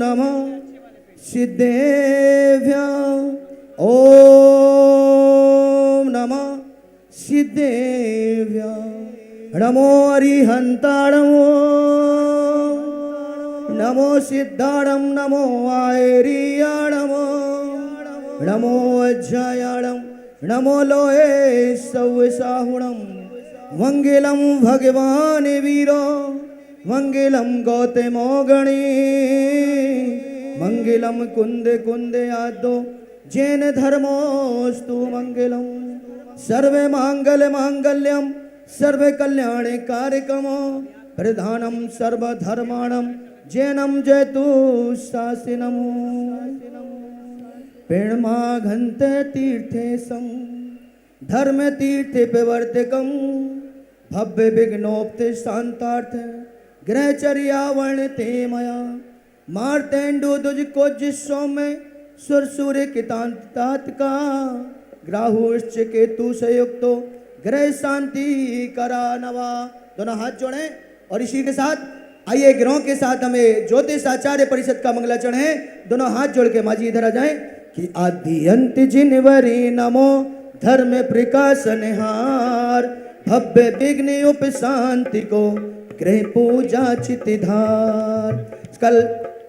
नमो सिद्धेभ्यः ओम नमो सिद्धेभ्यः नमो अरिहन्ताणं नमो सिद्धाणं नमो आयर्याणं नमो अज्जायाणं नमो लोहे सौसाहुणं मंगलम भगवान वीरो मंगलम गौतमो गणी मंगलम कुंद कुंद आदो जैन धर्मोस्तु मंगलम सर्वे मांगल मांगल्यम सर्वे कल्याण कार्यक्रमो प्रधानम सर्वधर्माणम जैनम जयतु शासिनमो प्रेमा घंटे तीर्थे सम धर्म तीर्थे प्रवर्तकम भव्य विघ्नोपते शांतार्थ ग्रहचर्या वर्णते मया मार्तेंडु दुज को जिस्सों में सुरसुर कितांतात का ग्राहुश्च केतु से युक्तो ग्रह शांति करा नवा। दोनों हाथ जोड़े और इसी के साथ आइए ग्रहों के साथ हमें ज्योतिष आचार्य परिषद का मंगलाचरण है। दोनों हाथ जोड़ के माजी इधर आ जाए कि आदि अंत जिनवरी नमो धर्म प्रकाशनहार भव्य विघ्न उपशांति को ग्रह पूजा चितिधार कल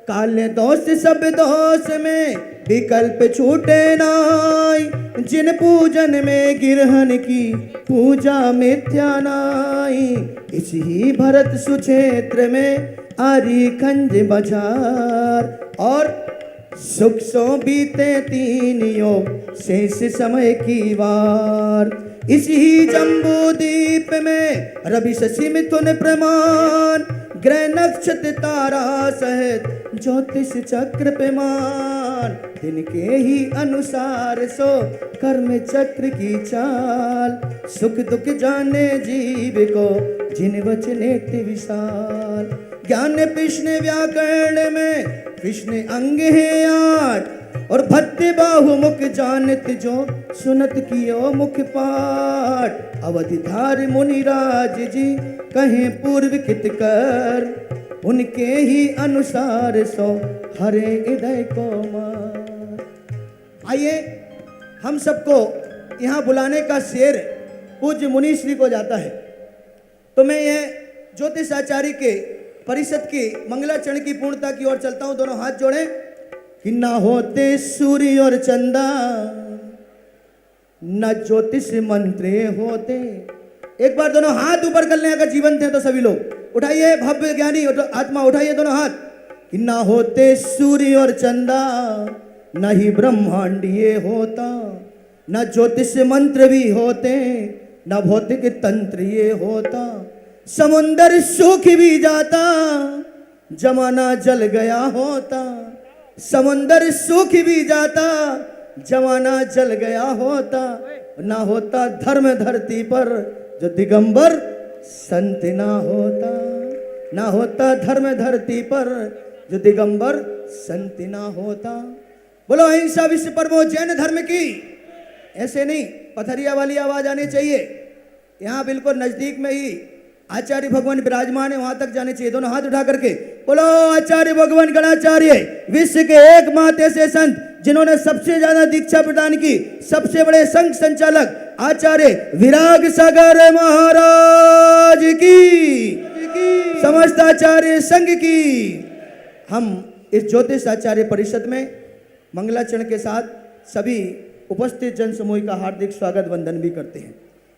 काल दोष सब दोष में विकल्प छूटे नाई जिन पूजन में गिरहन की पूजा मिथ्या नाई। इसी भरत सुक्षेत्र में आरी खंज बाजार और सुख सो बीते 3 योग शेष समय की वार। इसी जम्बू द्वीप में रवि शशि मिथुन प्रमाण ग्रह नक्षत्र तारा सहित ज्योतिष चक्र पेमान दिन के ही अनुसार सो कर्म चक्र की चाल सुख दुख जाने जीव को जिन वचनेति विशाल ज्ञान कृष्ण व्याकरण में कृष्ण अंग है 8 और भद्र बाहु मुख जानत जो सुनत कियो मुख पाठ अवधिधार मुनिराज जी कहें पूर्व कित कर उनके ही अनुसार सो हरे हृदय को मार। आइए हम सबको यहाँ बुलाने का श्रेय पूज्य मुनि श्री को जाता है। तो मैं यह ज्योतिष आचार्य के परिषद की मंगलाचरण की पूर्णता की ओर चलता हूँ। दोनों हाथ जोड़े कि ना होते सूर्य और चंदा न ज्योतिष मंत्र होते। एक बार दोनों हाथ ऊपर कर लें अगर जीवन थे तो सभी लोग उठाइए भव्य ज्ञानी आत्मा उठाइए दोनों हाथ कि ना होते सूर्य और चंदा न ही ब्रह्मांडीय होता न ज्योतिष मंत्र भी होते न भौतिक तंत्र ये होता समुंदर सूख भी जाता जमाना जल गया होता समुंदर सूख भी जाता जमाना जल गया होता ना होता धर्म धरती पर जो दिगंबर संत ना होता ना होता धर्म धरती पर जो दिगंबर संत ना होता। बोलो अहिंसा विश्व परमो जैन धर्म की। ऐसे नहीं पथरिया वाली आवाज आनी चाहिए। यहाँ बिल्कुल नजदीक में ही आचार्य भगवान विराजमान है वहां तक जाने चाहिए। दोनों हाथ उठा करके बोलो आचार्य भगवान गणाचार्य विश्व के एकमात्र ऐसे संत जिन्होंने सबसे ज्यादा दीक्षा प्रदान की सबसे बड़े संघ संचालक आचार्य विराग सागर महाराज की समस्त आचार्य संघ की। हम इस ज्योतिष आचार्य परिषद में मंगलाचरण के साथ सभी उपस्थित जन समूह का हार्दिक स्वागत वंदन भी करते हैं।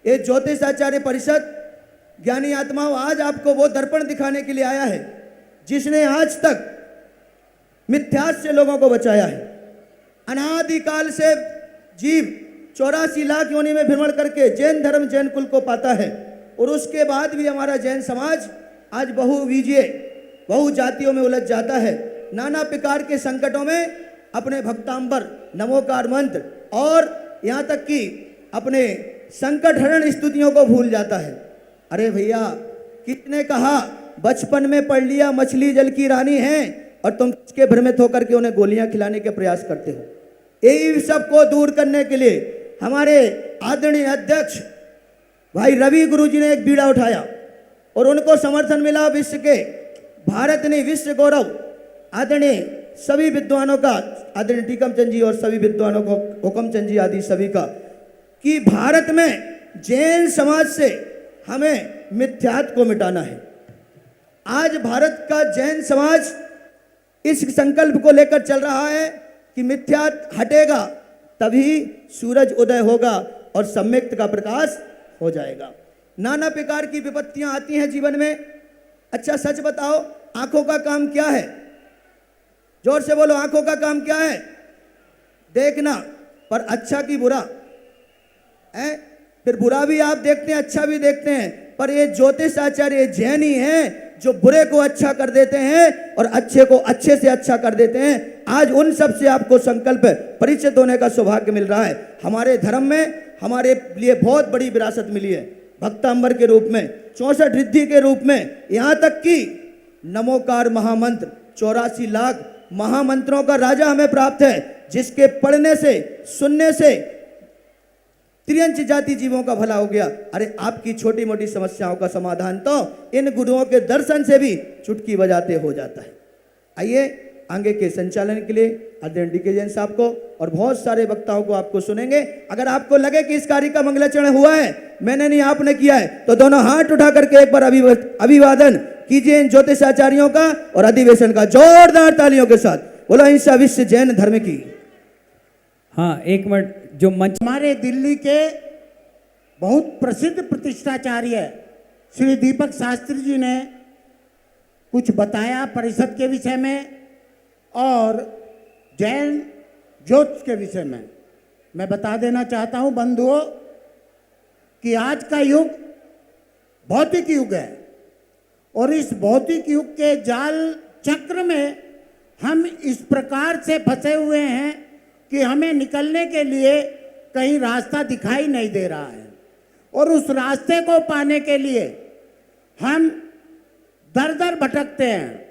ये ज्योतिष आचार्य परिषद ज्ञानी आत्माओं आज आपको वो दर्पण दिखाने के लिए आया है जिसने आज तक मिथ्यास से लोगों को बचाया है। अनादिकाल से जीव 84 लाख योनि में भ्रमण करके जैन धर्म जैन कुल को पाता है और उसके बाद भी हमारा जैन समाज आज बहुवीजीय बहु जातियों में उलझ जाता है। नाना प्रकार के संकटों में अपने भक्तांबर नमोकार मंत्र और यहाँ तक कि अपने संकट हरण स्तुतियों को भूल जाता है। अरे भैया किसने कहा बचपन में पढ़ लिया मछली जल की रानी है और तुम इसके भ्रमित होकर के उन्हें गोलियां खिलाने के प्रयास करते हो। यही सबको दूर करने के लिए हमारे आदरणीय अध्यक्ष भाई रवि गुरुजी ने एक बीड़ा उठाया और उनको समर्थन मिला विश्व के भारत ने विश्व गौरव आदरणीय सभी विद्वानों का, आदरणीय टीकम चंद जी और सभी विद्वानों को, हुकम चंद जी आदि सभी का, कि भारत में जैन समाज से हमें मिथ्यात्व को मिटाना है। आज भारत का जैन समाज इस संकल्प को लेकर चल रहा है कि मिथ्यात्व हटेगा तभी सूरज उदय होगा और सम्यक्त का प्रकाश हो जाएगा। नाना प्रकार की विपत्तियां आती हैं जीवन में। अच्छा सच बताओ, आंखों का काम क्या है? जोर से बोलो, आंखों का काम क्या है? देखना, पर अच्छा की बुरा है। फिर बुरा भी आप देखते हैं, अच्छा भी देखते हैं, पर ये ज्योतिष आचार्य जैन ही हैं जो बुरे को अच्छा कर देते हैं और अच्छे को अच्छे से अच्छा कर देते हैं। आज उन सब से आपको संकल्प परिचित होने का सौभाग्य मिल रहा है। हमारे धर्म में हमारे लिए बहुत बड़ी विरासत मिली है, भक्तांबर के रूप में, 64 रिद्धि के रूप में, यहाँ तक कि नमोकार महामंत्र 84 लाख महामंत्रों का राजा हमें प्राप्त है, जिसके पढ़ने से सुनने से त्रियंच जाति जीवों का भला हो गया। अरे आपकी छोटी मोटी समस्याओं का समाधान तो इन गुरुओं के दर्शन से भी चुटकी बजाते हो जाता है। आइए आगे के संचालन के लिए आदरणीय डी के जैन साहब को और बहुत सारे वक्ताओं को आपको सुनेंगे। अगर आपको लगे कि इस कार्य का मंगलाचरण हुआ है, मैंने नहीं आपने किया है, तो दोनों हाथ उठा करके एक बार अभिवादन कीजिए इन ज्योतिषाचार्यों का और अधिवेशन का जोरदार तालियों के साथ। बोलो हिंसा विश्व जैन धर्म की। हाँ, एक मिनट, जो मंच हमारे दिल्ली के बहुत प्रसिद्ध प्रतिष्ठाचार्य श्री दीपक शास्त्री जी ने कुछ बताया परिषद के विषय में और जैन ज्योतिष के विषय में। मैं बता देना चाहता हूं बंधुओं कि आज का युग भौतिक युग है और इस भौतिक युग के जाल चक्र में हम इस प्रकार से फंसे हुए हैं कि हमें निकलने के लिए कहीं रास्ता दिखाई नहीं दे रहा है और उस रास्ते को पाने के लिए हम दर दर भटकते हैं,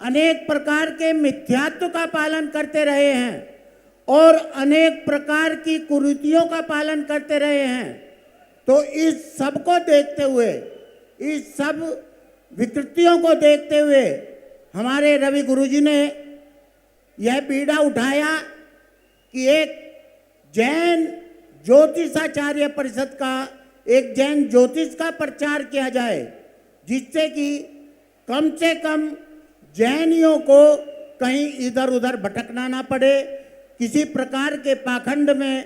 अनेक प्रकार के मिथ्यात्व का पालन करते रहे हैं और अनेक प्रकार की कुरीतियों का पालन करते रहे हैं। तो इस सब को देखते हुए, इस सब विकृतियों को देखते हुए हमारे रवि गुरुजी ने यह बीड़ा उठाया कि एक जैन ज्योतिषाचार्य परिषद का, एक जैन ज्योतिष का प्रचार किया जाए, जिससे कि कम से कम जैनियों को कहीं इधर उधर भटकना ना पड़े, किसी प्रकार के पाखंड में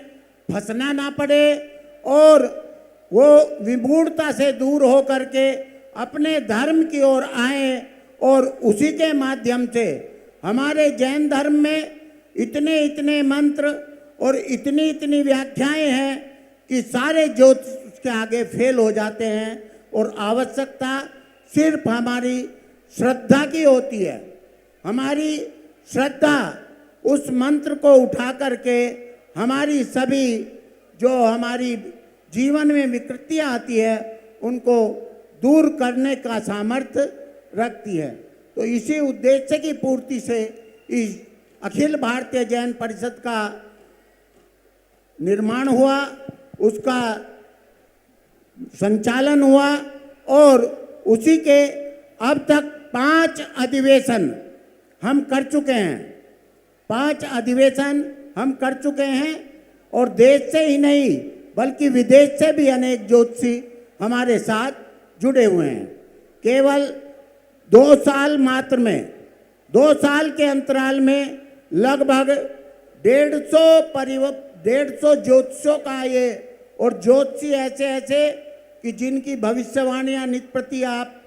फंसना ना पड़े और वो विमूढ़ता से दूर हो करके अपने धर्म की ओर आए और उसी के माध्यम से हमारे जैन धर्म में इतने इतने मंत्र और इतनी इतनी व्याख्याएं हैं कि सारे ज्योतिष के आगे फेल हो जाते हैं और आवश्यकता सिर्फ हमारी श्रद्धा की होती है। हमारी श्रद्धा उस मंत्र को उठा करके हमारी सभी जो हमारी जीवन में विकृतियाँ आती है उनको दूर करने का सामर्थ्य रखती है। तो इसी उद्देश्य की पूर्ति से इस अखिल भारतीय जैन परिषद का निर्माण हुआ, उसका संचालन हुआ और उसी के अब तक 5 अधिवेशन हम कर चुके हैं। 5 अधिवेशन हम कर चुके हैं और देश से ही नहीं बल्कि विदेश से भी अनेक ज्योतिषी हमारे साथ जुड़े हुए हैं। केवल 2 साल मात्र में, 2 साल के अंतराल में लगभग 150 ज्योतिषों का ये, और ज्योतिषी ऐसे ऐसे कि जिनकी भविष्यवाणियाँ नित्य प्रति आप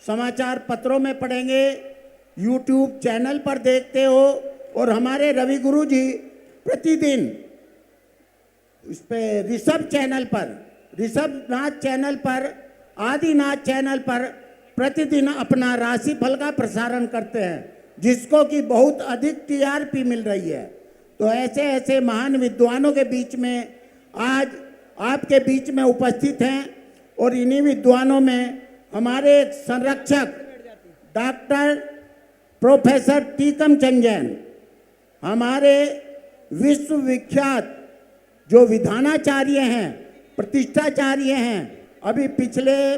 समाचार पत्रों में पढ़ेंगे, यूट्यूब चैनल पर देखते हो और हमारे रवि गुरु जी प्रतिदिन इस पे ऋषभ चैनल पर, ऋषभ नाथ चैनल पर, आदिनाथ चैनल पर प्रतिदिन अपना राशिफल का प्रसारण करते हैं, जिसको कि बहुत अधिक टीआरपी मिल रही है। तो ऐसे ऐसे महान विद्वानों के बीच में आज आपके बीच में उपस्थित हैं और इन्हीं विद्वानों में हमारे एक संरक्षक डॉक्टर प्रोफेसर टीकम चंद जैन, हमारे विश्वविख्यात जो विधानाचार्य हैं, प्रतिष्ठाचार्य हैं, अभी पिछले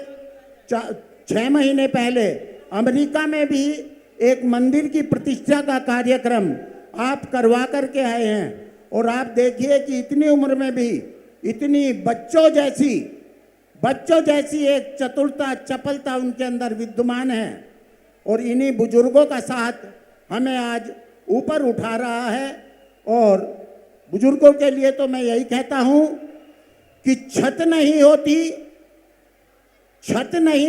6 महीने पहले अमेरिका में भी एक मंदिर की प्रतिष्ठा का कार्यक्रम आप करवा करके आए हैं। और आप देखिए कि इतनी उम्र में भी इतनी बच्चों जैसी एक चतुरता चपलता उनके अंदर विद्यमान है। और इन्हीं बुजुर्गों का साथ हमें आज ऊपर उठा रहा है। और बुजुर्गों के लिए तो मैं यही कहता हूं कि छत नहीं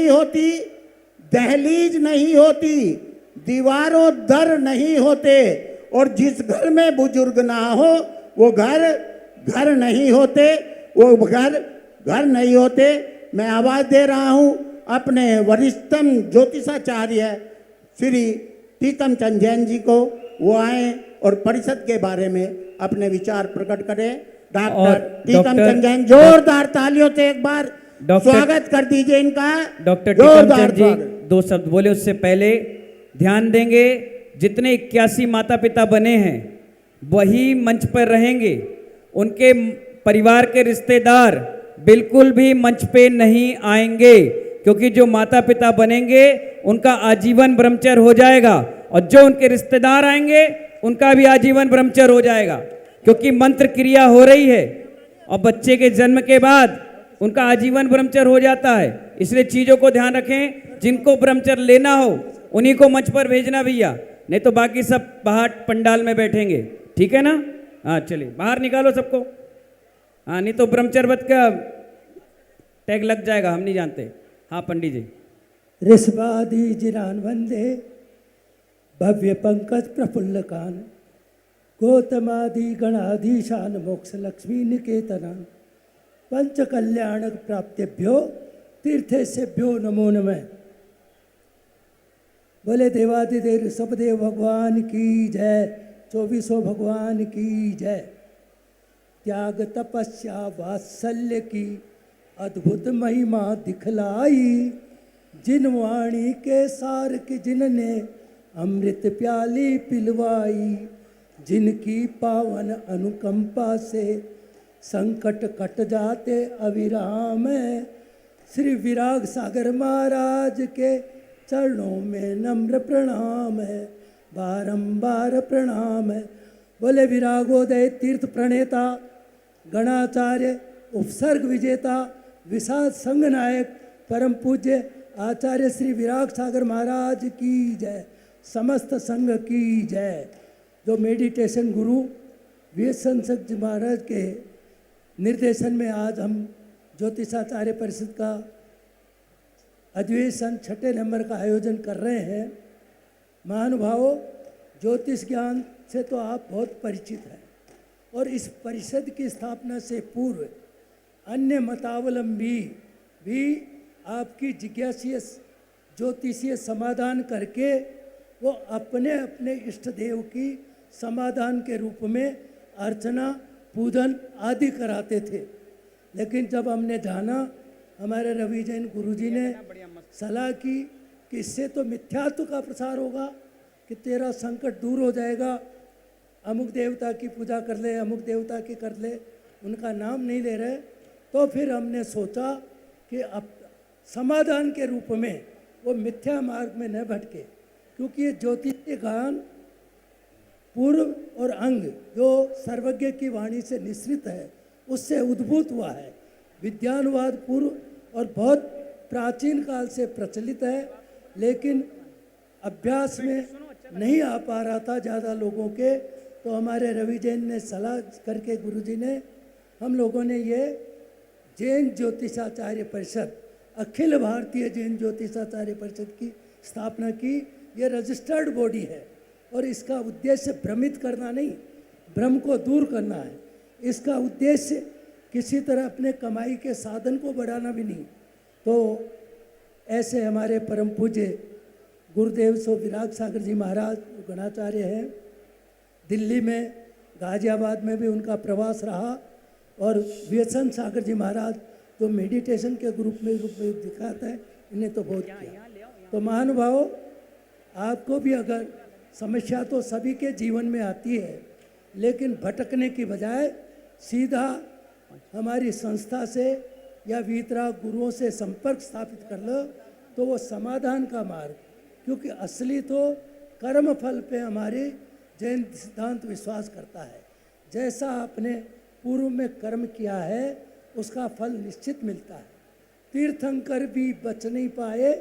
होती, दहलीज नहीं होती, दीवारों दर नहीं होते, और जिस घर में बुजुर्ग ना हो वो घर नहीं होते, वो घर नहीं होते। मैं आवाज दे रहा हूं अपने वरिष्ठतम ज्योतिषाचार्य श्री टीकम चंद जैन जी को, वो आए और परिषद के बारे में अपने विचार प्रकट करें। डॉक्टर टीकम चंद जैन, जोरदार तालियों से एक बार स्वागत कर दीजिए इनका। डॉक्टर टीकम चंद जी दो शब्द बोले, उससे पहले ध्यान देंगे जितने 81 माता पिता बने हैं वही मंच पर रहेंगे, उनके परिवार के रिश्तेदार बिल्कुल भी मंच पे नहीं आएंगे, क्योंकि जो माता पिता बनेंगे उनका आजीवन ब्रह्मचर्य हो जाएगा, और जो उनके रिश्तेदार आएंगे उनका भी आजीवन ब्रह्मचर्य हो जाएगा, क्योंकि मंत्र क्रिया हो रही है और बच्चे के जन्म के बाद उनका आजीवन ब्रह्मचर्य हो जाता है। इसलिए चीज़ों को ध्यान रखें, जिनको ब्रह्मचर्य लेना हो उन्हीं को मंच पर भेजना भैया, नहीं तो बाकी सब बाहर पंडाल में बैठेंगे, ठीक है ना। हाँ चलिए बाहर निकालो सबको, हाँ नहीं तो ब्रह्मचर्य व्रत का टैग लग जाएगा, हम नहीं जानते। हाँ पंडित जी। ऋषभादि जिनान वंदे भव्य पंकज प्रफुल्ल कान, गौतमादि गणाधीशान मोक्ष लक्ष्मी निकेतनान, पंच कल्याण प्राप्तेभ्यो तीर्थेभ्यो नमो नमः। बोले देवादिदेव ऋषभदेव भगवान की जय, 2400 भगवान की जय। त्याग तपस्या वात्सल्य की अद्भुत महिमा दिखलाई, जिन वाणी के सार की जिनने अमृत प्याली पिलवाई, जिनकी पावन अनुकंपा से संकट कट जाते अविराम है। श्री विराग सागर महाराज के चरणों में नम्र प्रणाम है, बारंबार प्रणाम है। बोले विरागोदय तीर्थ प्रणेता, गणाचार्य, उपसर्ग विजेता, विशाल संघ नायक, परम पूज्य आचार्य श्री विराग सागर महाराज की जय, समस्त संघ की जय। जो मेडिटेशन गुरु वीर जी महाराज के निर्देशन में आज हम ज्योतिषाचार्य परिषद का अधिवेशन 6 नंबर का आयोजन कर रहे हैं। महानुभावों, ज्योतिष ज्ञान से तो आप बहुत परिचित हैं, और इस परिषद की स्थापना से पूर्व अन्य मतावलंबी भी आपकी जिज्ञासीय ज्योतिषीय समाधान करके वो अपने अपने इष्ट देव की समाधान के रूप में अर्चना पूजन आदि कराते थे। लेकिन जब हमने जाना, हमारे रवि जैन गुरुजी ने सलाह की कि इससे तो मिथ्यात्व का प्रसार होगा, कि तेरा संकट दूर हो जाएगा, अमुक देवता की पूजा कर ले, अमुक देवता की कर ले, उनका नाम नहीं ले रहे। तो फिर हमने सोचा कि अब समाधान के रूप में वो मिथ्या मार्ग में न भटके, क्योंकि ये ज्योतिषीय ज्ञान पूर्व और अंग जो सर्वज्ञ की वाणी से निश्रित है उससे उद्भूत हुआ है। विज्ञानवाद पूर्व और बहुत प्राचीन काल से प्रचलित है, लेकिन अभ्यास में नहीं आ पा रहा था ज़्यादा लोगों के। तो हमारे रवि जैन ने सलाह करके गुरुजी ने, हम लोगों ने ये जैन ज्योतिषाचार्य परिषद, अखिल भारतीय जैन ज्योतिषाचार्य परिषद की स्थापना की। ये रजिस्टर्ड बॉडी है और इसका उद्देश्य भ्रमित करना नहीं, भ्रम को दूर करना है। इसका उद्देश्य किसी तरह अपने कमाई के साधन को बढ़ाना भी नहीं। तो ऐसे हमारे परम पूज्य गुरुदेव सो विराग सागर जी महाराज गणाचार्य हैं, दिल्ली में गाजियाबाद में भी उनका प्रवास रहा, और व्यसन सागर जी महाराज जो मेडिटेशन के रूप में दिखाते हैं, इन्हें तो बहुत किया। तो महानुभावों, आपको भी अगर समस्या तो सभी के जीवन में आती है, लेकिन भटकने की बजाय सीधा हमारी संस्था से या वीतराग गुरुओं से संपर्क स्थापित कर लो, तो वो समाधान का मार्ग, क्योंकि असली तो कर्म फल पे हमारी जैन सिद्धांत विश्वास करता है। जैसा आपने पूर्व में कर्म किया है उसका फल निश्चित मिलता है। तीर्थंकर भी बच नहीं पाए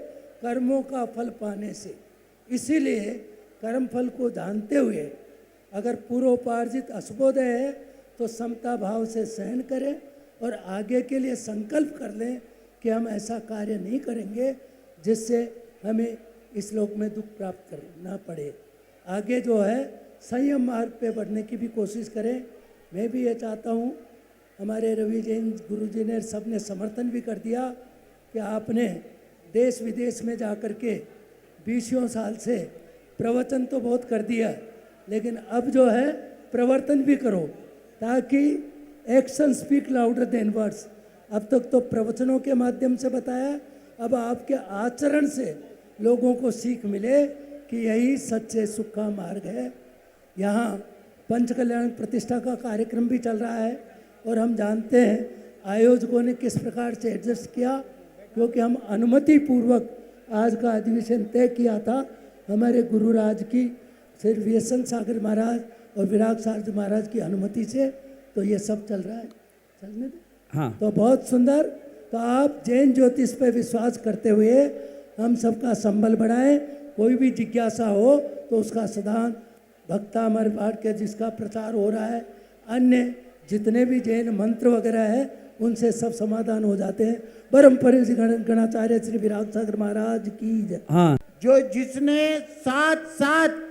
कर्मों का फल पाने से। इसीलिए कर्म फल को जानते हुए अगर पूर्वोपार्जित अशुभोदय है तो समता भाव से सहन करें और आगे के लिए संकल्प कर लें कि हम ऐसा कार्य नहीं करेंगे जिससे हमें इस लोक में दुख प्राप्त करना पड़े। आगे जो है संयम मार्ग पे बढ़ने की भी कोशिश करें। मैं भी ये चाहता हूँ, हमारे रवि जैन गुरुजी ने सबने समर्थन भी कर दिया कि आपने देश विदेश में जा कर के 20 साल से प्रवचन तो बहुत कर दिया, लेकिन अब जो है प्रवर्तन भी करो ताकि action speak louder than words. अब तक तो प्रवचनों के माध्यम से बताया, अब आपके आचरण से लोगों को सीख मिले कि यही सच्चे सुख का मार्ग है। यहाँ पंच कल्याण प्रतिष्ठा का कार्यक्रम भी चल रहा है और हम जानते हैं आयोजकों ने किस प्रकार से एडजस्ट किया, क्योंकि हम अनुमति पूर्वक आज का अधिवेशन तय किया था हमारे गुरुराज की श्री व्यसन सागर महाराज और विराग सागर महाराज की अनुमति से। तो ये सब चल रहा है, चलने दे। हाँ, तो बहुत सुंदर। तो आप जैन ज्योतिष पे विश्वास करते हुए हम सबका संबल बढ़ाएं। कोई भी जिज्ञासा हो तो उसका समाधान भक्तामर पाठ के जिसका प्रचार हो रहा है, अन्य जितने भी जैन मंत्र वगैरह है उनसे सब समाधान हो जाते हैं। परम गणाचार्य श्री विराग सागर महाराज की जय। हाँ, जो जिसने 7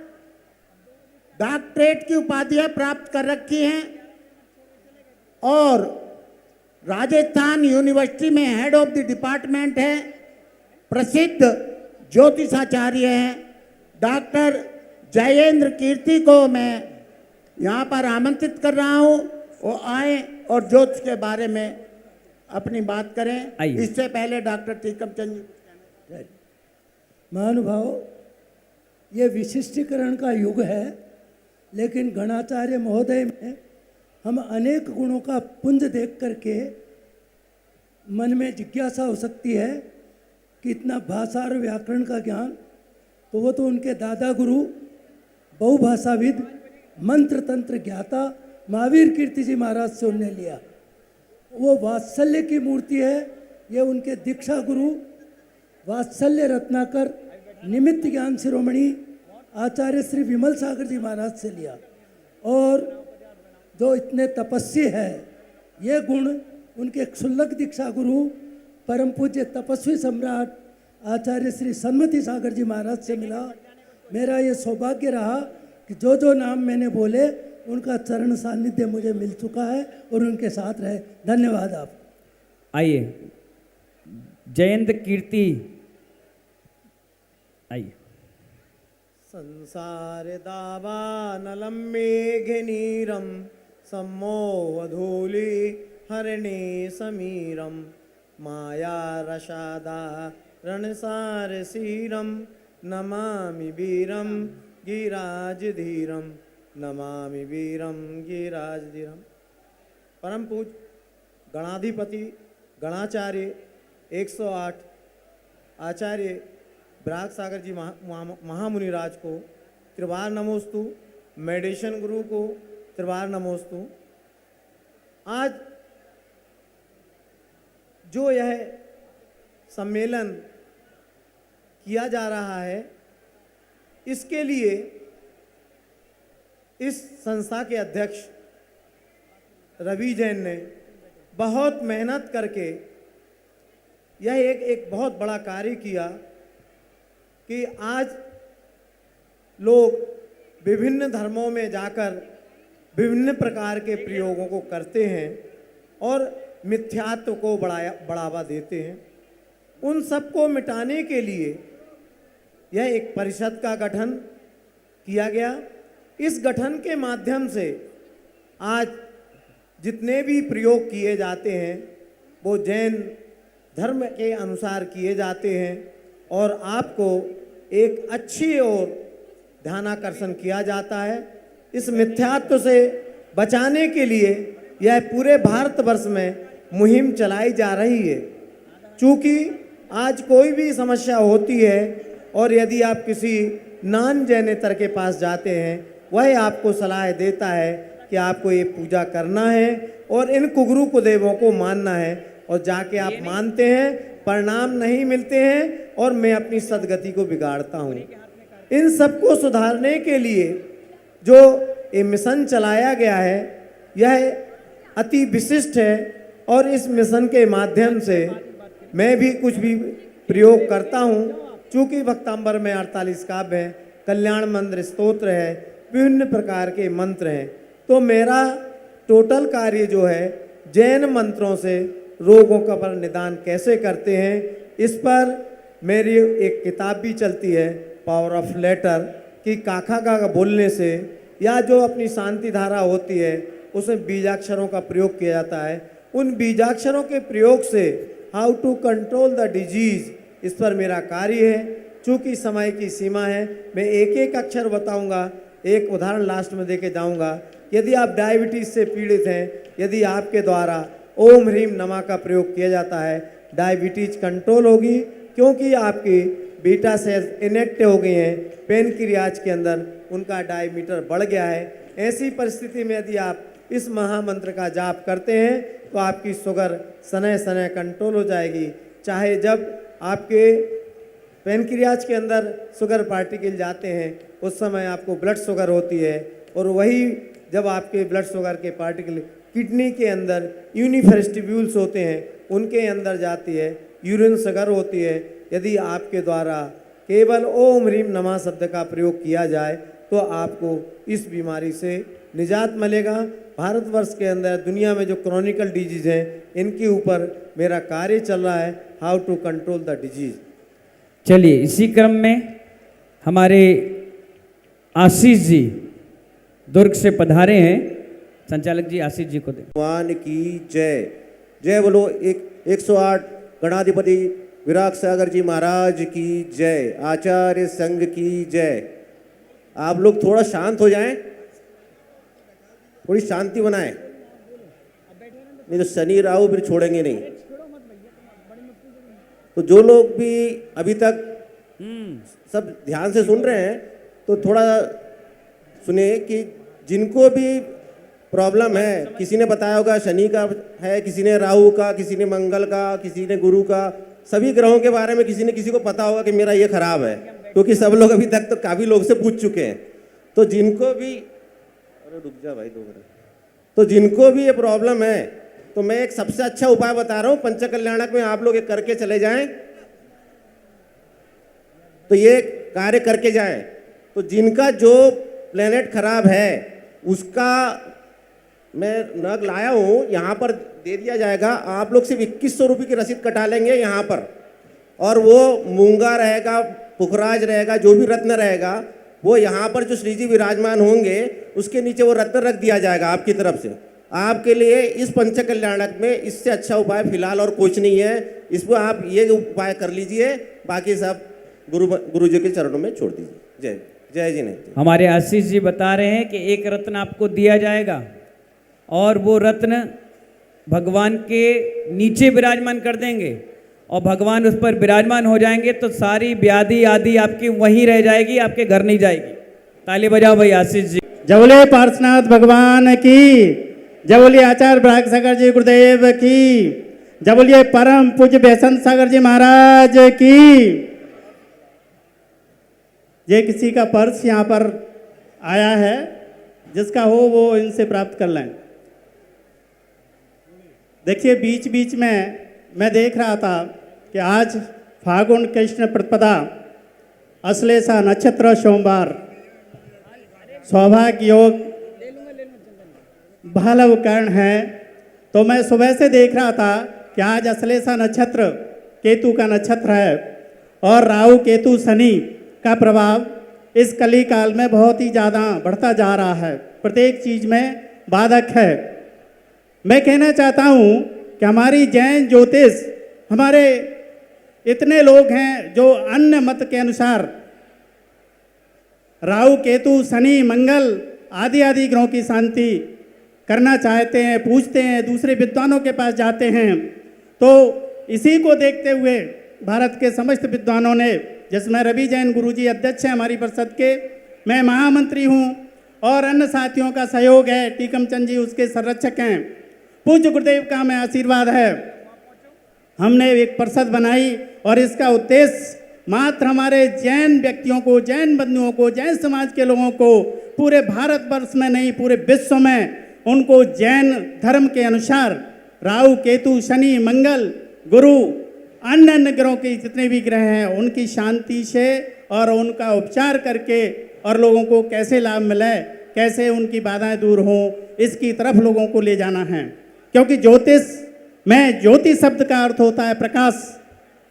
डॉक्टरेट की उपाधियां प्राप्त कर रखी हैं और राजस्थान यूनिवर्सिटी में हेड ऑफ द डिपार्टमेंट है, प्रसिद्ध ज्योतिषाचार्य हैं डॉक्टर जयेंद्र कीर्ति को मैं यहाँ पर आमंत्रित कर रहा हूँ, वो आए और ज्योतिष के बारे में अपनी बात करें। आइए। इससे पहले डॉक्टर टीकम चंद। महानुभाव, ये विशिष्टीकरण का युग है, लेकिन गणाचार्य महोदय में हम अनेक गुणों का पुंज देख करके मन में जिज्ञासा हो सकती है कि इतना भाषा और व्याकरण का ज्ञान, तो वो तो उनके दादा गुरु बहुभाषाविद मंत्र तंत्र ज्ञाता महावीर कीर्ति जी महाराज से उन्होंने लिया। वो वात्सल्य की मूर्ति है, ये उनके दीक्षा गुरु वात्सल्य रत्नाकर निमित्त ज्ञान शिरोमणि आचार्य श्री विमल सागर जी महाराज से लिया। और जो इतने तपस्वी है, ये गुण उनके क्षुल्लक दीक्षा गुरु परम पूज्य तपस्वी सम्राट आचार्य श्री सन्मति सागर जी महाराज से मिला। मेरा ये सौभाग्य रहा कि जो जो नाम मैंने बोले उनका चरण सानिध्य मुझे मिल चुका है और उनके साथ रहे। धन्यवाद। आप आइए जयेंद्र कीर्ति आइए। संसार दावानलं मेघनीरं सम्मोहधूलि हरणे समीरं माया रसादा रणसारसीरं नमामि वीरं गिरिराजधीरं नमामि वीरं गिरिराजधीरं। परम पूज गणाधिपति गणाचार्य 108 आचार्य विराग सागर जी महामुनिराज को त्रिवार नमोस्तु, मेडिटेशन गुरु को त्रिवार नमोस्तु। आज जो यह सम्मेलन किया जा रहा है, इसके लिए इस संस्था के अध्यक्ष रवि जैन ने बहुत मेहनत करके यह एक बहुत बड़ा कार्य किया कि आज लोग विभिन्न धर्मों में जाकर विभिन्न प्रकार के प्रयोगों को करते हैं और मिथ्यात्व को बढ़ावा देते हैं। उन सबको मिटाने के लिए यह एक परिषद का गठन किया गया। इस गठन के माध्यम से आज जितने भी प्रयोग किए जाते हैं वो जैन धर्म के अनुसार किए जाते हैं और आपको एक अच्छी ओर ध्यानाकर्षण किया जाता है। इस मिथ्यात्व से बचाने के लिए यह पूरे भारतवर्ष में मुहिम चलाई जा रही है। चूँकि आज कोई भी समस्या होती है और यदि आप किसी नान जैनेतर के पास जाते हैं, वह आपको सलाह देता है कि आपको ये पूजा करना है और इन कुगरू कुदेवों को मानना है, और जाके आप मानते हैं, परिणाम नहीं मिलते हैं और मैं अपनी सदगति को बिगाड़ता हूँ। इन सबको सुधारने के लिए जो ये मिशन चलाया गया है, यह अति विशिष्ट है और इस मिशन के माध्यम से मैं भी कुछ भी प्रयोग करता हूँ। चूँकि भक्तांबर में 48 काव्य हैं, कल्याण मंत्र स्तोत्र है, विभिन्न प्रकार के मंत्र हैं, तो मेरा टोटल कार्य जो है जैन मंत्रों से रोगों का पर निदान कैसे करते हैं, इस पर मेरी एक किताब भी चलती है, पावर ऑफ लेटर, कि काका का बोलने से या जो अपनी शांति धारा होती है उसमें बीजाक्षरों का प्रयोग किया जाता है। उन बीजाक्षरों के प्रयोग से how to control the disease, इस पर मेरा कार्य है। चूँकि समय की सीमा है, मैं एक एक अक्षर बताऊंगा, एक उदाहरण लास्ट में देके जाऊंगा। यदि आप डायबिटीज़ से पीड़ित हैं, यदि आपके द्वारा ओम ह्रीम नमः का प्रयोग किया जाता है, डायबिटीज कंट्रोल होगी, क्योंकि आपकी बीटा सेल्स इनेक्टिव हो गई हैं, पेनक्रियाज के अंदर उनका डायमीटर बढ़ गया है। ऐसी परिस्थिति में यदि आप इस महामंत्र का जाप करते हैं तो आपकी शुगर सनह सनह कंट्रोल हो जाएगी। चाहे जब आपके पेनक्रियाज के अंदर शुगर पार्टिकल जाते हैं उस समय आपको ब्लड शुगर होती है, और वही जब आपके ब्लड शुगर के पार्टिकल किडनी के अंदर यूनिफेस्टिब्यूल्स होते हैं उनके अंदर जाती है, यूरिन शुगर होती है। यदि आपके द्वारा केवल ओम ह्रीम नमः शब्द का प्रयोग किया जाए तो आपको इस बीमारी से निजात मिलेगा। भारतवर्ष के अंदर दुनिया में जो क्रॉनिकल डिजीज़ हैं, इनके ऊपर मेरा कार्य चल रहा है, how to control the disease. चलिए इसी क्रम में हमारे आशीष जी दुर्ग से पधारे हैं, संचालक जी आशीष जी को दें। भगवान की जय। जय बोलो। 108 गणाधिपति विराग सागर जी महाराज की जय। आचार्य संघ की जय। आप लोग थोड़ा शांत हो जाएं, थोड़ी शांति बनाएं, नहीं तो शनि राहु फिर छोड़ेंगे नहीं। तो जो लोग भी अभी तक सब ध्यान से सुन रहे हैं तो थोड़ा सुने कि जिनको भी प्रॉब्लम है, किसी ने बताया होगा शनि का है, किसी ने राहु का, किसी ने मंगल का, किसी ने गुरु का, सभी ग्रहों के बारे में किसी ने किसी को पता होगा कि मेरा ये खराब है, क्योंकि सब लोग अभी तक तो काफ़ी लोग से पूछ चुके हैं। तो जिनको भी, अरे रुक जा भाई 2 मिनट, तो जिनको भी ये प्रॉब्लम है तो मैं एक सबसे अच्छा उपाय बता रहा हूँ, पंचकल्याणक में आप लोग ये करके चले जाएं, तो ये कार्य करके जाएं। तो जिनका जो प्लेनेट खराब है उसका मैं नग लाया हूँ, यहाँ पर दे दिया जाएगा। आप लोग सिर्फ 2100 रुपये की रसीद कटा लेंगे यहाँ पर, और वो मूंगा रहेगा, पुखराज रहेगा, जो भी रत्न रहेगा वो यहाँ पर जो श्री जी विराजमान होंगे उसके नीचे वो रत्न रख दिया जाएगा आपकी तरफ से। आपके लिए इस पंचकल्याणक में इससे अच्छा उपाय फिलहाल और कुछ नहीं है। इसको आप ये उपाय कर लीजिए, बाकी सब गुरु जी के चरणों में छोड़ दीजिए। जय जय जी। नहीं, हमारे आशीष जी बता रहे हैं कि एक रत्न आपको दिया जाएगा और वो रत्न भगवान के नीचे विराजमान कर देंगे और भगवान उस पर विराजमान हो जाएंगे, तो सारी व्याधि आदि आपकी वहीं रह जाएगी, आपके घर नहीं जाएगी। ताली बजाओ भाई आशीष जी। जय बोले पार्श्वनाथ भगवान की, जय बोलिए आचार्य विराग सागर जी गुरुदेव की, जय बोलिए परम पूज्य बेसन सागर जी महाराज की। ये किसी का पर्स यहाँ पर आया है, जिसका हो वो इनसे प्राप्त कर लें। देखिए बीच बीच में मैं देख रहा था कि आज फागुन कृष्ण प्रतिपदा, अश्लेषा नक्षत्र, सोमवार, सौभाग्य योग, भालव कर्ण है। तो मैं सुबह से देख रहा था कि आज अश्लेषा नक्षत्र केतु का नक्षत्र है और राहु केतु शनि का प्रभाव इस कली काल में बहुत ही ज़्यादा बढ़ता जा रहा है, प्रत्येक चीज़ में बाधक है। मैं कहना चाहता हूँ कि हमारी जैन ज्योतिष, हमारे इतने लोग हैं जो अन्य मत के अनुसार राहु केतु शनि मंगल आदि आदि ग्रहों की शांति करना चाहते हैं, पूछते हैं, दूसरे विद्वानों के पास जाते हैं। तो इसी को देखते हुए भारत के समस्त विद्वानों ने जिसमें रवि जैन गुरुजी अध्यक्ष हैं हमारी परिषद के, मैं महामंत्री हूँ और अन्य साथियों का सहयोग है, टीकम चंद जी उसके संरक्षक हैं। पूज्य गुरुदेव का हमें आशीर्वाद है। हमने एक परिषद बनाई और इसका उद्देश्य मात्र हमारे जैन व्यक्तियों को, जैन बंधुओं को, जैन समाज के लोगों को पूरे भारतवर्ष में नहीं पूरे विश्व में उनको जैन धर्म के अनुसार राहु, केतु, शनि, मंगल, गुरु, अन्य अन्य ग्रहों के जितने भी ग्रह हैं उनकी शांति से और उनका उपचार करके और लोगों को कैसे लाभ मिले, कैसे उनकी बाधाएं दूर हों, इसकी तरफ लोगों को ले जाना है। क्योंकि ज्योतिष में ज्योति शब्द का अर्थ होता है प्रकाश,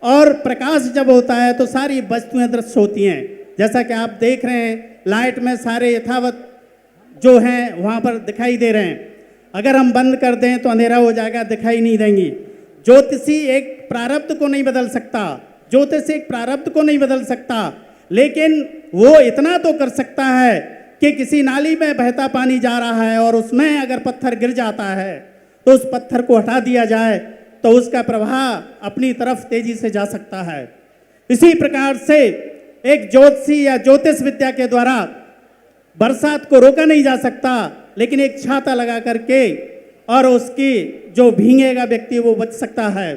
और प्रकाश जब होता है तो सारी वस्तुएं दृश्य होती हैं। जैसा कि आप देख रहे हैं लाइट में सारे यथावत जो हैं वहाँ पर दिखाई दे रहे हैं। अगर हम बंद कर दें तो अंधेरा हो जाएगा, दिखाई नहीं देंगी। ज्योतिषी एक प्रारब्ध को नहीं बदल सकता, ज्योतिष एक प्रारब्ध को नहीं बदल सकता, लेकिन वो इतना तो कर सकता है कि किसी नाली में बहता पानी जा रहा है और उसमें अगर पत्थर गिर जाता है तो उस पत्थर को हटा दिया जाए तो उसका प्रवाह अपनी तरफ तेजी से जा सकता है। इसी प्रकार से एक ज्योतिषी या ज्योतिष विद्या के द्वारा बरसात को रोका नहीं जा सकता, लेकिन एक छाता लगा करके और उसकी जो भीगेगा व्यक्ति वो बच सकता है।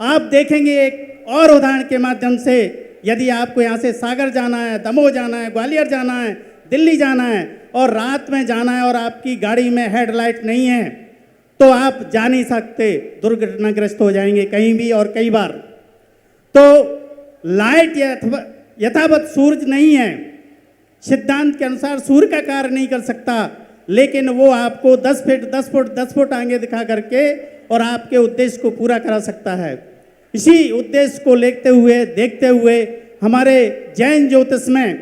आप देखेंगे एक और उदाहरण के माध्यम से, यदि आपको यहाँ से सागर जाना है, दमोह जाना है, ग्वालियर जाना है, दिल्ली जाना है और रात में जाना है और आपकी गाड़ी में हेडलाइट नहीं है तो आप जा नहीं सकते, दुर्घटनाग्रस्त हो जाएंगे कहीं भी और कई बार। तो लाइट यथावत सूरज नहीं है, सिद्धांत के अनुसार सूर्य का कार्य नहीं कर सकता, लेकिन वो आपको 10 फुट आगे दिखा करके और आपके उद्देश्य को पूरा करा सकता है। इसी उद्देश्य को देखते हुए हमारे जैन ज्योतिष में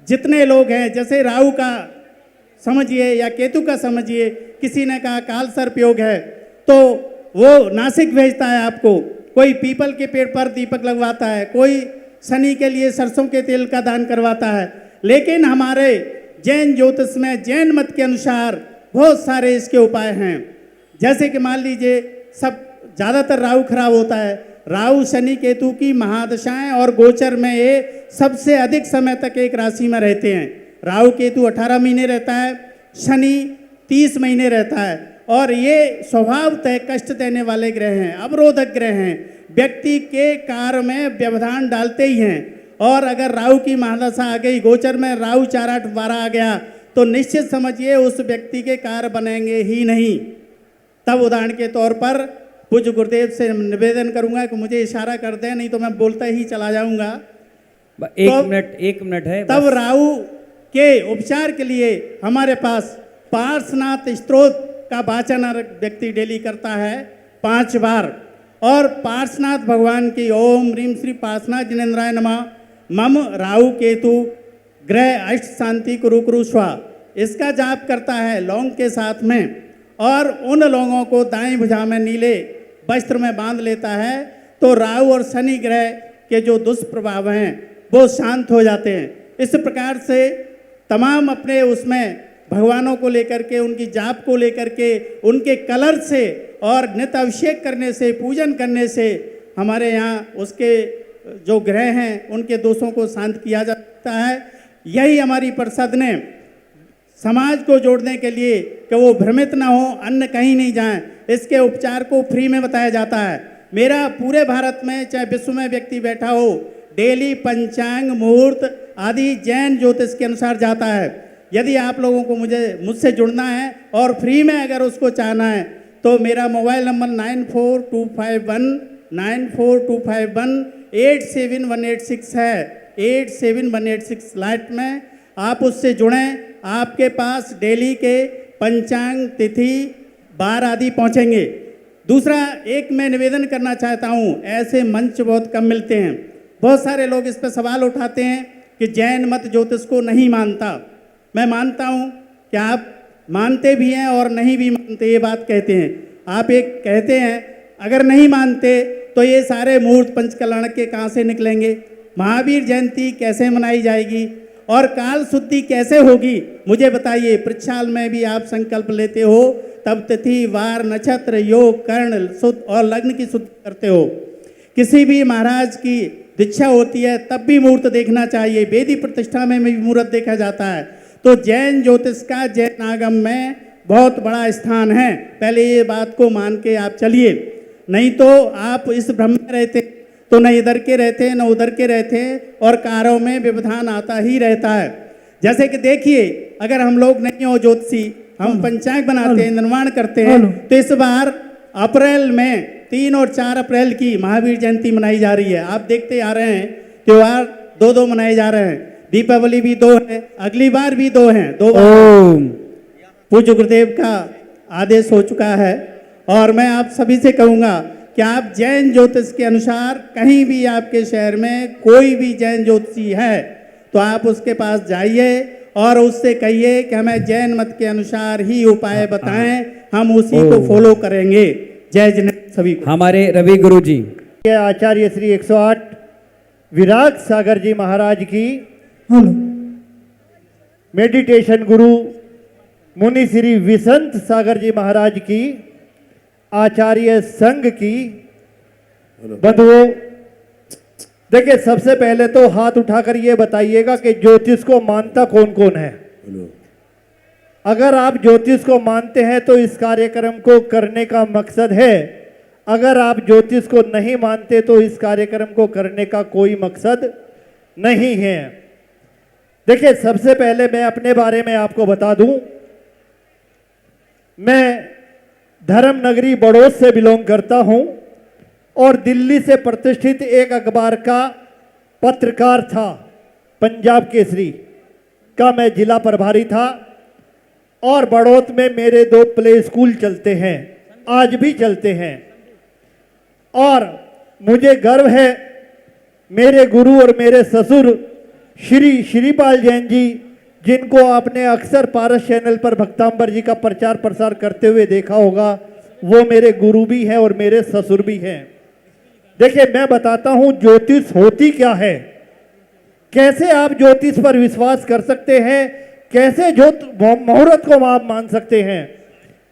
जितने लोग हैं, जैसे राहु का समझिए या केतु का समझिए, किसी ने कहा काल सर्प योग है तो वो नासिक भेजता है आपको, कोई पीपल के पेड़ पर दीपक लगवाता है, कोई शनि के लिए सरसों के तेल का दान करवाता है। लेकिन हमारे जैन ज्योतिष में जैन मत के अनुसार बहुत सारे इसके उपाय हैं। जैसे कि मान लीजिए सब ज़्यादातर राहु खराब होता है, राहु शनि केतु की महादशाएं और गोचर में ये सबसे अधिक समय तक एक राशि में रहते हैं। राहु केतु 18 महीने रहता है, शनि 30 महीने रहता है, और ये स्वभावतः कष्ट देने वाले ग्रह हैं, अवरोधक ग्रह हैं, व्यक्ति के कार्य में व्यवधान डालते ही हैं। और अगर राहु की महादशा आ गई, गोचर में राहु 4, 8, 12 आ गया तो निश्चित समझिए उस व्यक्ति के कार्य बनेंगे ही नहीं। तब उदाहरण के तौर पर पूज्य गुरुदेव से निवेदन करूंगा कि मुझे इशारा कर दें, नहीं तो मैं बोलता ही चला जाऊंगा। एक मिनट है तब राहु के उपचार के लिए हमारे पास पार्श्वनाथ स्तोत्र का वाचन व्यक्ति डेली करता है 5 बार, और पार्श्वनाथ भगवान की ओम ह्रीम श्री पार्श्वनाथ जिनेन्द्राय नमः मम राहु केतु ग्रह अष्ट शांति कुरु कुरु स्वाहा, इसका जाप करता है लौंग के साथ में, और उन लोगों को दाएं भुजा में नीले वस्त्र में बांध लेता है तो राहु और शनि ग्रह के जो दुष्प्रभाव हैं वो शांत हो जाते हैं। इस प्रकार से तमाम अपने उसमें भगवानों को लेकर के, उनकी जाप को लेकर के, उनके कलर से और नित्य अभिषेक करने से, पूजन करने से हमारे यहाँ उसके जो ग्रह हैं उनके दोषों को शांत किया जाता है। यही हमारी परिषद ने समाज को जोड़ने के लिए कि वो भ्रमित ना हो, अन्य कहीं नहीं जाएं, इसके उपचार को फ्री में बताया जाता है। मेरा पूरे भारत में चाहे विश्व में व्यक्ति बैठा हो, डेली पंचांग मुहूर्त आदि जैन ज्योतिष के अनुसार जाता है। यदि आप लोगोमुझसे जुड़ना है और फ्री में अगर उसको चाहना है तो मेरा मोबाइल नंबर 9425187186 है, 87186 लाइट में आप उससे जुड़ें। आपके पास डेली के पंचांग तिथि बार आदि पहुंचेंगे। दूसरा एक मैं निवेदन करना चाहता हूं, ऐसे मंच बहुत कम मिलते हैं। बहुत सारे लोग इस पर सवाल उठाते हैं कि जैन मत ज्योतिष को नहीं मानता। मैं मानता हूं कि आप मानते भी हैं और नहीं भी मानते, ये बात कहते हैं। आप एक कहते हैं अगर नहीं मानते तो ये सारे मुहूर्त पंचकल्याण के कहाँ से निकलेंगे, महावीर जयंती कैसे मनाई जाएगी और काल शुद्धि कैसे होगी, मुझे बताइए। पृच्छाल में भी आप संकल्प लेते हो तब तिथि वार नक्षत्र योग कर्ण शुद्ध और लग्न की शुद्धि करते हो। किसी भी महाराज की दीक्षा होती है तब भी मुहूर्त देखना चाहिए, वेदी प्रतिष्ठा में भी मुहूर्त देखा जाता है। तो जैन ज्योतिष का जैन आगम में बहुत बड़ा स्थान है। पहले ये बात को मान के आप चलिए, नहीं तो आप इस भ्रम में रहते तो न इधर के रहते न उधर के रहते और कार्यों में व्यवधान आता ही रहता है। जैसे कि देखिए, अगर हम लोग नहीं हो ज्योतिषी, हम पंचांग बनाते हैं, निर्माण करते हैं, तो इस बार अप्रैल में 3 और 4 अप्रैल की महावीर जयंती मनाई जा रही है। आप देखते आ रहे हैं त्योहार 2-2 मनाए जा रहे हैं, दीपावली भी 2 है, अगली बार भी 2 हैं, 2 बार ओम। पूज्य गुरुदेव का आदेश हो चुका है। और मैं आप सभी से कहूँगा कि आप जैन ज्योतिष के अनुसार कहीं भी आपके शहर में कोई भी जैन ज्योतिषी है तो आप उसके पास जाइए और उससे कहिए कि हमें जैन मत के अनुसार ही उपाय बताएं, हम उसी को फॉलो करेंगे। जय जिन सभी को। हमारे रवि गुरु जी, के आचार्य श्री 108 विराग सागर जी महाराज की, मेडिटेशन गुरु मुनि श्री विसंत सागर जी महाराज की, आचार्य संघ की बंधुओं, देखिए सबसे पहले तो हाथ उठाकर ये बताइएगा कि ज्योतिष को मानता कौन कौन है। अगर आप ज्योतिष को मानते हैं तो इस कार्यक्रम को करने का मकसद है, अगर आप ज्योतिष को नहीं मानते तो इस कार्यक्रम को करने का कोई मकसद नहीं है। देखिए सबसे पहले मैं अपने बारे में आपको बता दूं, मैं धर्म नगरी बड़ौद से बिलोंग करता हूं और दिल्ली से प्रतिष्ठित एक अखबार का पत्रकार था, पंजाब केसरी का मैं जिला प्रभारी था। और बड़ौद में मेरे 2 प्ले स्कूल चलते हैं, आज भी चलते हैं। और मुझे गर्व है, मेरे गुरु और मेरे ससुर श्री श्रीपाल जैन जी, जिनको आपने अक्सर पारस चैनल पर भक्तांबर जी का प्रचार प्रसार करते हुए देखा होगा, वो मेरे गुरु भी हैं और मेरे ससुर भी हैं। देखिए मैं बताता हूं ज्योतिष होती क्या है, कैसे आप ज्योतिष पर विश्वास कर सकते हैं, कैसे मुहूर्त को आप मान सकते हैं।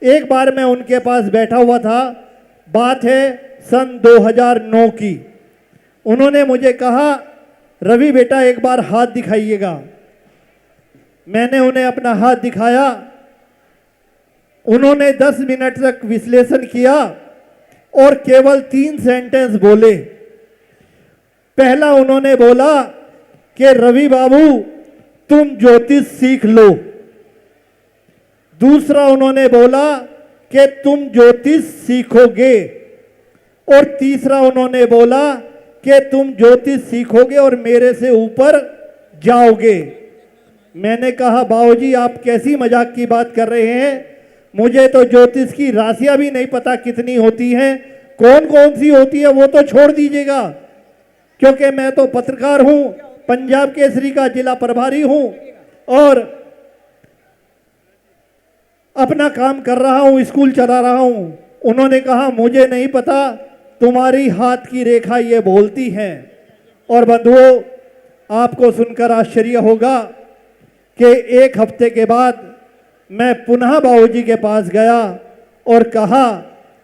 एक बार मैं उनके पास बैठा हुआ था, बात है सन 2009 की। उन्होंने मुझे कहा, रवि बेटा एक बार हाथ दिखाइएगा। मैंने उन्हें अपना हाथ दिखाया, उन्होंने 10 मिनट तक विश्लेषण किया और केवल 3 सेंटेंस बोले। पहला उन्होंने बोला कि रवि बाबू तुम ज्योतिष सीख लो। दूसरा उन्होंने बोला कि तुम ज्योतिष सीखोगे। और तीसरा उन्होंने बोला कि तुम ज्योतिष सीखोगे और मेरे से ऊपर जाओगे। मैंने कहा बाबूजी आप कैसी मजाक की बात कर रहे हैं, मुझे तो ज्योतिष की राशियां भी नहीं पता कितनी होती हैं, कौन कौन सी होती है वो तो छोड़ दीजिएगा, क्योंकि मैं तो पत्रकार हूं, पंजाब केसरी का जिला प्रभारी हूं और अपना काम कर रहा हूं, स्कूल चला रहा हूं। उन्होंने कहा मुझे नहीं पता, तुम्हारी हाथ की रेखा ये बोलती है। और बंधुओं आपको सुनकर आश्चर्य होगा कि 1 हफ्ते के बाद मैं पुनः बाबूजी के पास गया और कहा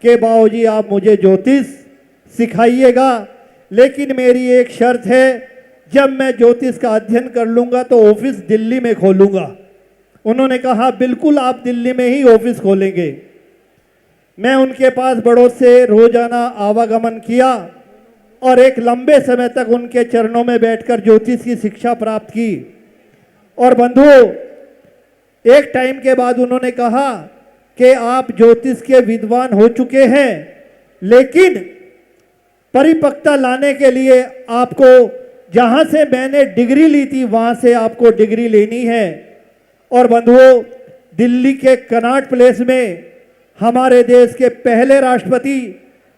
कि बाबूजी आप मुझे ज्योतिष सिखाइएगा, लेकिन मेरी एक शर्त है, जब मैं ज्योतिष का अध्ययन कर लूँगा तो ऑफिस दिल्ली में खोलूँगा। उन्होंने कहा बिल्कुल आप दिल्ली में ही ऑफिस खोलेंगे। मैं उनके पास बड़ौद से रोजाना आवागमन किया और एक लंबे समय तक उनके चरणों में बैठकर ज्योतिष की शिक्षा प्राप्त की। और बंधुओं एक टाइम के बाद उन्होंने कहा कि आप ज्योतिष के विद्वान हो चुके हैं, लेकिन परिपक्वता लाने के लिए आपको जहां से मैंने डिग्री ली थी वहां से आपको डिग्री लेनी है। और बंधुओं दिल्ली के कनॉट प्लेस में हमारे देश के पहले राष्ट्रपति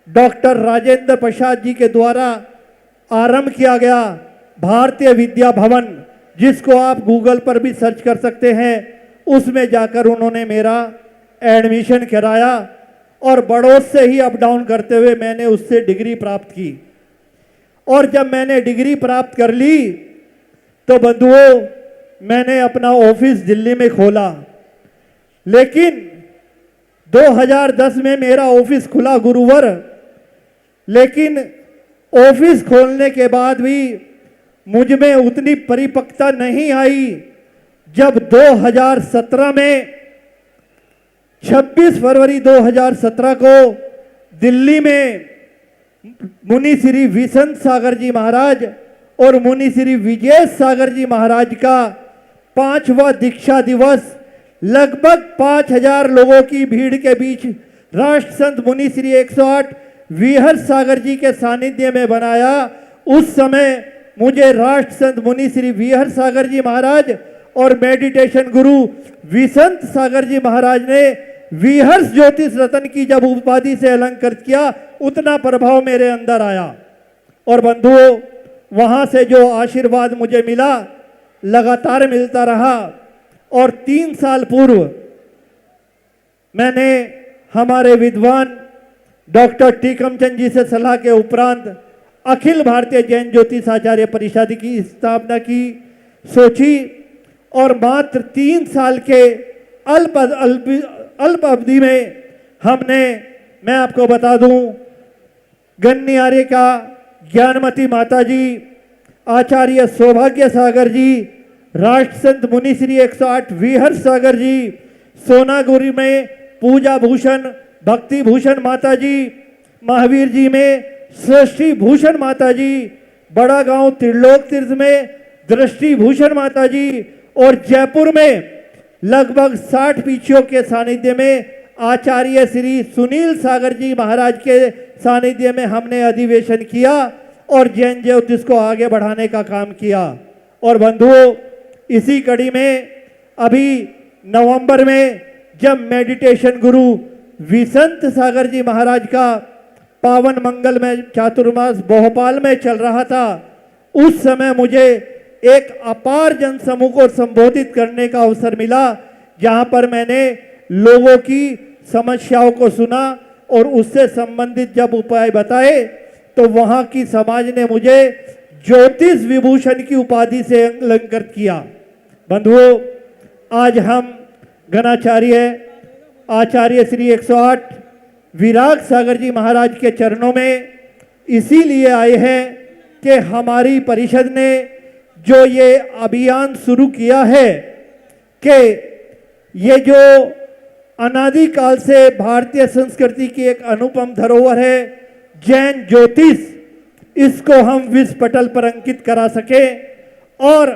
डॉक्टर राजेंद्र प्रसाद जी के द्वारा आरंभ किया गया भारतीय विद्या भवन, जिसको आप गूगल पर भी सर्च कर सकते हैं, उसमें जाकर उन्होंने मेरा एडमिशन कराया और बड़ौद से ही अप डाउन करते हुए मैंने उससे डिग्री प्राप्त की। और जब मैंने डिग्री प्राप्त कर ली तो बंधुओं मैंने अपना ऑफिस दिल्ली में खोला, लेकिन 2010 में मेरा ऑफिस खुला गुरुवार, लेकिन ऑफिस खोलने के बाद भी मुझ में उतनी परिपक्वता नहीं आई। जब 2017 में 26 फरवरी 2017 को दिल्ली में मुनि श्री विसंत सागर जी महाराज और मुनि श्री विजय सागर जी महाराज का 5वां दीक्षा दिवस लगभग 5000 लोगों की भीड़ के बीच राष्ट्र संत मुनि श्री 108 विहर सागर जी के सानिध्य में बनाया। उस समय मुझे राष्ट्र संत मुनि श्री विहर सागर जी महाराज और मेडिटेशन गुरु विसंत सागर जी महाराज ने विहर्ष ज्योतिष रतन की जब उपाधि से अलंकृत किया, उतना प्रभाव मेरे अंदर आया। और बंधुओं, वहां से जो आशीर्वाद मुझे मिला लगातार मिलता रहा। और 3 साल पूर्व मैंने हमारे विद्वान डॉक्टर टीकमचंद जी से सलाह के उपरांत अखिल भारतीय जैन ज्योतिष आचार्य परिषद की स्थापना की सोची। और मात्र 3 साल के अल्प अवधि में हमने, मैं आपको बता दूं, गन्नी आर्य का ज्ञानमती माता जी, आचार्य सौभाग्य सागर जी, राष्ट्र संत मुनि श्री 108 विहर सागर जी, सोनागुरी में पूजा भूषण भक्ति भूषण माता जी, महावीर जी में सृष्टि भूषण माता जी, बड़ा गांव त्रिलोक तीर्थ में दृष्टि भूषण माता जी, और जयपुर में लगभग 60 पीछियों के सानिध्य में आचार्य श्री सुनील सागर जी महाराज के सानिध्य में हमने अधिवेशन किया और जैन ज्योतिष को आगे बढ़ाने का काम किया। और बंधुओं, इसी कड़ी में अभी नवंबर में जब मेडिटेशन गुरु विसंत सागर जी महाराज का पावन मंगल में चातुर्मास भोपाल में चल रहा था, उस समय मुझे एक अपार जनसमूह को संबोधित करने का अवसर मिला, जहां पर मैंने लोगों की समस्याओं को सुना और उससे संबंधित जब उपाय बताए तो वहां की समाज ने मुझे ज्योतिष विभूषण की उपाधि से अलंकृत किया। बंधुओं, आज हम गणाचार्य आचार्य श्री 108 विराग सागर जी महाराज के चरणों में इसीलिए आए हैं कि हमारी परिषद ने जो ये अभियान शुरू किया है कि ये जो अनादि काल से भारतीय संस्कृति की एक अनुपम धरोहर है जैन ज्योतिष, इसको हम विश्व पटल पर अंकित करा सके। और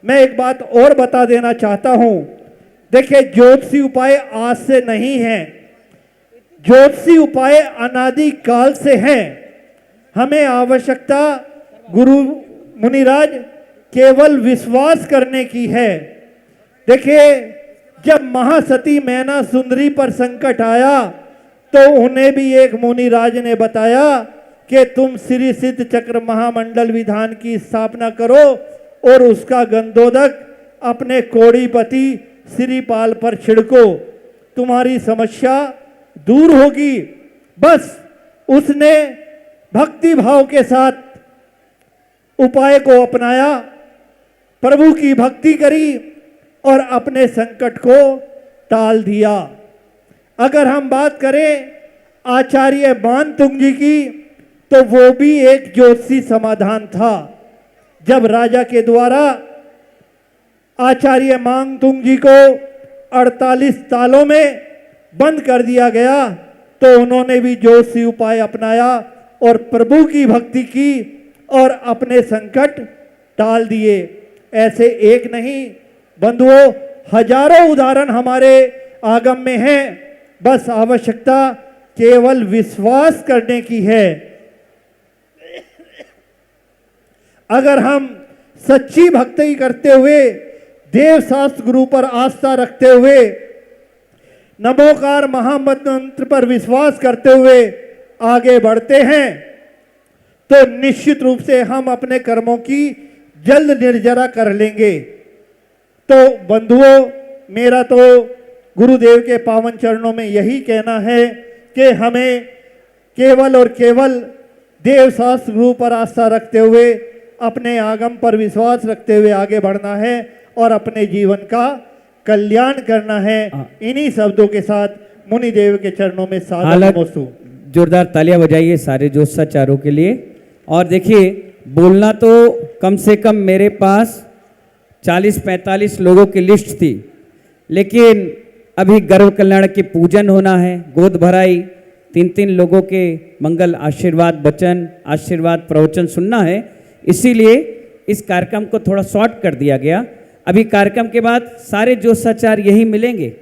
मैं एक बात और बता देना चाहता हूं, देखिए, ज्योतिषी उपाय आज से नहीं है, ज्योतिषी उपाय अनादि काल से हैं। हमें आवश्यकता गुरु मुनिराज केवल विश्वास करने की है। देखिए, जब महासती मैना सुंदरी पर संकट आया तो उन्हें भी एक मुनिराज ने बताया कि तुम श्री सिद्ध चक्र महामंडल विधान की स्थापना करो और उसका गंधोदक अपने कोड़ीपति श्रीपाल पर छिड़को, तुम्हारी समस्या दूर होगी। बस उसने भक्ति भाव के साथ उपाय को अपनाया, प्रभु की भक्ति करी और अपने संकट को टाल दिया। अगर हम बात करें आचार्य मानतुंग जी की, तो वो भी एक ज्योतिषी समाधान था। जब राजा के द्वारा आचार्य मानतुंग जी को 48 तालों में बंद कर दिया गया तो उन्होंने भी ज्योतिषी उपाय अपनाया और प्रभु की भक्ति की और अपने संकट टाल दिए। ऐसे एक नहीं बंधुओं, हजारों उदाहरण हमारे आगम में हैं। बस आवश्यकता केवल विश्वास करने की है। अगर हम सच्ची भक्ति करते हुए, देव शास्त्र गुरु पर आस्था रखते हुए, नमोकार महामंत्र पर विश्वास करते हुए आगे बढ़ते हैं तो निश्चित रूप से हम अपने कर्मों की जल्द निर्जरा कर लेंगे। तो बंधुओं, मेरा तो गुरुदेव के पावन चरणों में यही कहना है कि हमें केवल और केवल देव शास्त्र गुरु पर आस्था रखते हुए, अपने आगम पर विश्वास रखते हुए आगे बढ़ना है और अपने जीवन का कल्याण करना है। इन्हीं शब्दों के साथ मुनिदेव के चरणों में सादर नमस्तु। जोरदार तालियां बजाइए सारे जोशाचारों के लिए। और देखिए बोलना तो कम से कम मेरे पास 40-45 लोगों की लिस्ट थी, लेकिन अभी गर्भ कल्याण के पूजन होना है, गोद भराई, 3-3 लोगों के मंगल आशीर्वाद वचन आशीर्वाद प्रवचन सुनना है, इसीलिए इस कार्यक्रम को थोड़ा शॉर्ट कर दिया गया। अभी कार्यक्रम के बाद सारे जोशाचार यही मिलेंगे,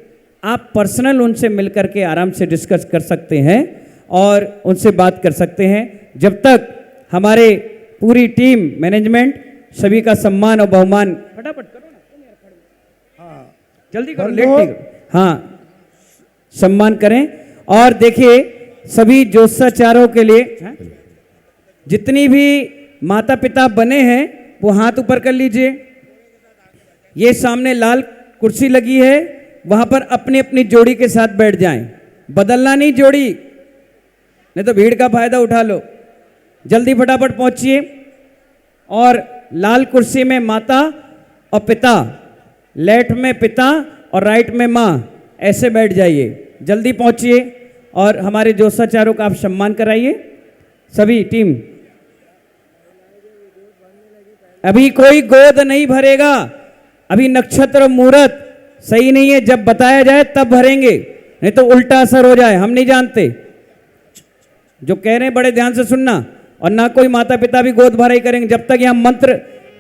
आप पर्सनल उनसे मिल करके आराम से डिस्कस कर सकते हैं और उनसे बात कर सकते हैं। जब तक हमारे पूरी टीम मैनेजमेंट सभी का सम्मान और बहुमान, फटाफट करो ना, हाँ जल्दी करो, लेट नहीं करो, हाँ सम्मान करें। और देखिए सभी जोशाचारों के लिए जितनी भी माता पिता बने हैं वो हाथ ऊपर कर लीजिए। ये सामने लाल कुर्सी लगी है, वहां पर अपनी अपनी जोड़ी के साथ बैठ जाएं, बदलना नहीं जोड़ी, नहीं तो भीड़ का फायदा उठा लो। जल्दी फटाफट पहुंचिए और लाल कुर्सी में माता और पिता, लेफ्ट में पिता और राइट में माँ, ऐसे बैठ जाइए। जल्दी पहुंचिए और हमारे जोशाचारों का आप सम्मान कराइए। सभी टीम, अभी कोई गोद नहीं भरेगा, अभी नक्षत्र मुहूर्त सही नहीं है, जब बताया जाए तब भरेंगे, नहीं तो उल्टा असर हो जाए। हम नहीं जानते, जो कह रहे हैं बड़े ध्यान से सुनना, और ना कोई माता पिता भी गोद भराई करेंगे। जब तक यहाँ मंत्र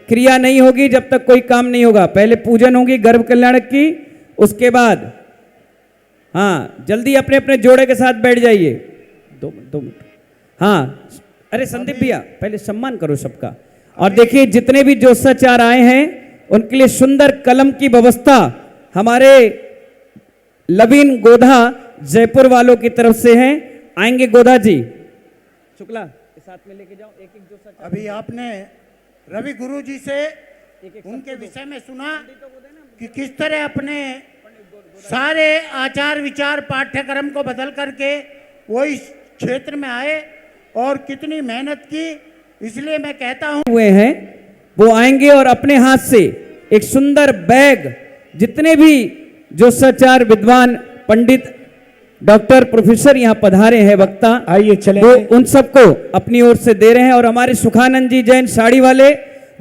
क्रिया नहीं होगी जब तक कोई काम नहीं होगा। पहले पूजन होगी गर्भ कल्याण की, उसके बाद हाँ जल्दी अपने अपने जोड़े के साथ बैठ जाइए। 2 मिनट, हाँ अरे संदीप भैया पहले सम्मान करो सबका। और देखिए जितने भी जोशाचार आए हैं उनके लिए सुंदर कलम की व्यवस्था हमारे लवीन गोधा जयपुर वालों की तरफ से है। आएंगे गोधा जी, शुक्ला के साथ में लेके जाओ एक जोशाचार। अभी आपने रवि गुरु जी से उनके विषय में सुना कि किस तरह अपने सारे आचार विचार पाठ्यक्रम को बदल करके वो इस क्षेत्र में आए और कितनी मेहनत की। इसलिए मैं कहता हूँ हुए हैं वो आएंगे और अपने हाथ से एक सुंदर बैग, जितने भी जोशाचार विद्वान पंडित डॉक्टर प्रोफेसर यहाँ पधारे हैं वक्ता, आइए चले, वो उन सबको अपनी ओर से दे रहे हैं। और हमारे सुखानंद जी जैन साड़ी वाले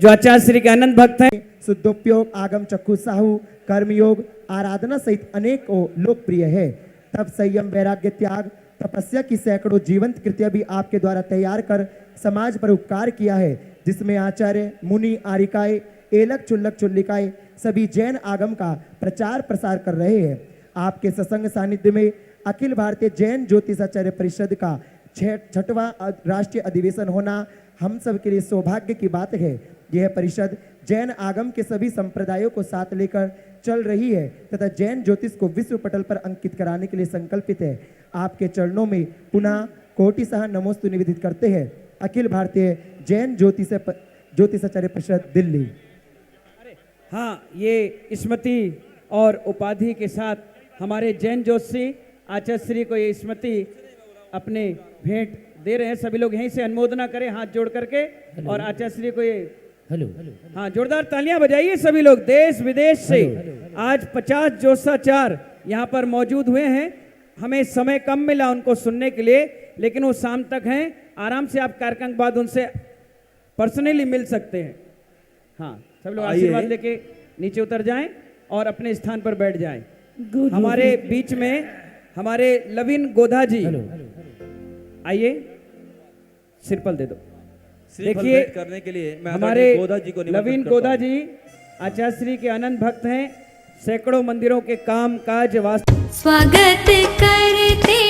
जो आचार्य श्री के आनंद भक्त हैं, शुद्धोपयोग आगम चक्षु साहू कर्मयोग आराधना सहित अनेकों लोकप्रिय है। तब संयम वैराग्य त्याग तपस्या की सैकड़ों जीवंत कृतियां भी आपके द्वारा तैयार कर समाज पर उपकार किया है, जिसमें आचार्य मुनि आरिकाए एलक चुल्लक चुल्लिकाए सभी जैन आगम का प्रचार प्रसार कर रहे हैं। आपके सत्संग सानिध्य में अखिल भारतीय जैन ज्योतिषाचार्य परिषद का 6वां राष्ट्रीय अधिवेशन होना हम सब के लिए सौभाग्य की बात है। यह परिषद जैन आगम के सभी संप्रदायों को साथ लेकर चल रही है तथा जैन ज्योतिष को विश्व पटल पर अंकित कराने के लिए संकल्पित है। आपके चरणों में पुनः कोटिसह नमोस्तु निवेदित करते हैं। अखिल भारतीय जैन ज्योतिषाचार्य परिषद दिल्ली। हाँ ये स्मृति और उपाधि के साथ हमारे जैन ज्योतिषी आचार्य श्री को ये स्मृति अपने भेंट दे रहे हैं। सभी लोग यहीं से अनुमोदना करें हाथ जोड़ करके और आचार्य श्री को ये हाँ जोरदार तालियां बजाइए सभी लोग देश विदेश से। आज 50 जोशाचार यहाँ पर मौजूद हुए हैं। हमें समय कम मिला उनको सुनने के लिए, लेकिन वो शाम तक हैं। आराम से आप कार्यक्रम के बाद उनसे पर्सनली मिल सकते हैं। हाँ सब लोग आशीर्वाद लेके नीचे उतर जाएं और अपने स्थान पर बैठ जाएं। हमारे बीच में हमारे लवीन गोधा जी आइए, सिरपल दे दो। देखिए करने के लिए मैं हमारे गोधा जी को लवीन गोधा जी आचार्य श्री के आनंद भक्त हैं। सैकड़ों मंदिरों के काम काज वास्तु स्वागत करते